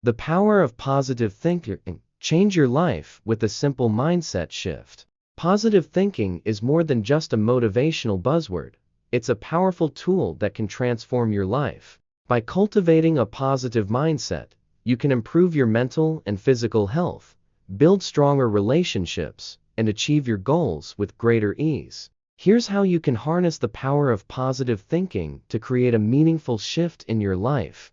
The power of positive thinking. Change your life with a simple mindset shift. Positive thinking is more than just a motivational buzzword. It's a powerful tool that can transform your life. By cultivating a positive mindset, you can improve your mental and physical health, build stronger relationships, and achieve your goals with greater ease. Here's how you can harness the power of positive thinking to create a meaningful shift in your life.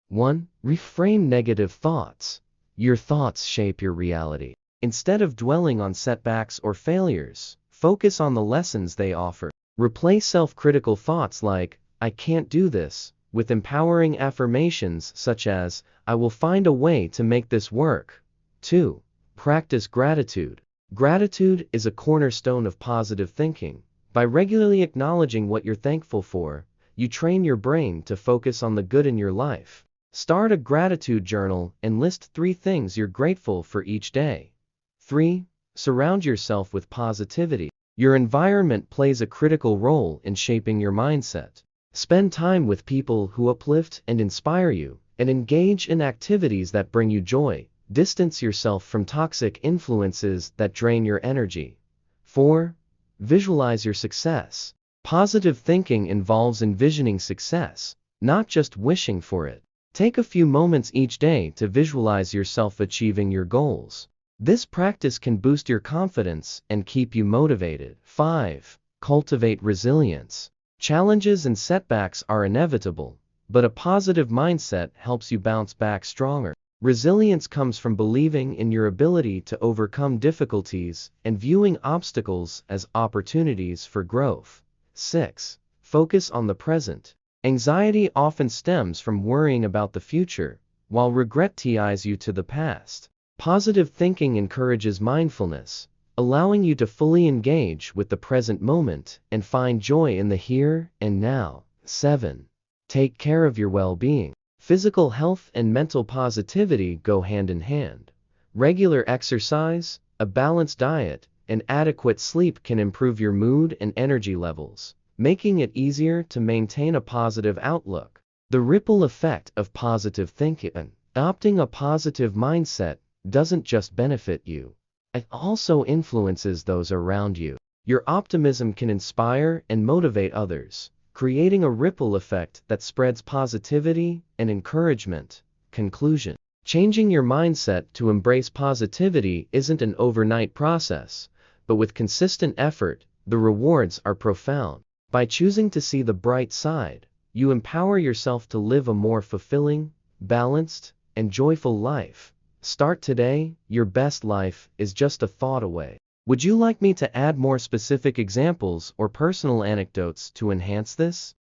1. Reframe negative thoughts. Your thoughts shape your reality. Instead of dwelling on setbacks or failures, focus on the lessons they offer. Replace self-critical thoughts like, "I can't do this," with empowering affirmations such as, "I will find a way to make this work." 2. Practice gratitude. Gratitude is a cornerstone of positive thinking. By regularly acknowledging what you're thankful for, you train your brain to focus on the good in your life. Start a gratitude journal and list 3 things you're grateful for each day. 3. Surround yourself with positivity. Your environment plays a critical role in shaping your mindset. Spend time with people who uplift and inspire you, and engage in activities that bring you joy. Distance yourself from toxic influences that drain your energy. 4. Visualize your success. Positive thinking involves envisioning success, not just wishing for it. Take a few moments each day to visualize yourself achieving your goals. This practice can boost your confidence and keep you motivated. 5. Cultivate resilience. Challenges and setbacks are inevitable, but a positive mindset helps you bounce back stronger. Resilience comes from believing in your ability to overcome difficulties and viewing obstacles as opportunities for growth. 6. Focus on the present. Anxiety often stems from worrying about the future, while regret ties you to the past. Positive thinking encourages mindfulness, allowing you to fully engage with the present moment and find joy in the here and now. 7. Take care of your well-being. Physical health and mental positivity go hand in hand. Regular exercise, a balanced diet, and adequate sleep can improve your mood and energy levels, making it easier to maintain a positive outlook. The ripple effect of positive thinking. Adopting a positive mindset doesn't just benefit you, it also influences those around you. Your optimism can inspire and motivate others, creating a ripple effect that spreads positivity and encouragement. Conclusion. Changing your mindset to embrace positivity isn't an overnight process, but with consistent effort, the rewards are profound. By choosing to see the bright side, you empower yourself to live a more fulfilling, balanced, and joyful life. Start today, your best life is just a thought away. Would you like me to add more specific examples or personal anecdotes to enhance this?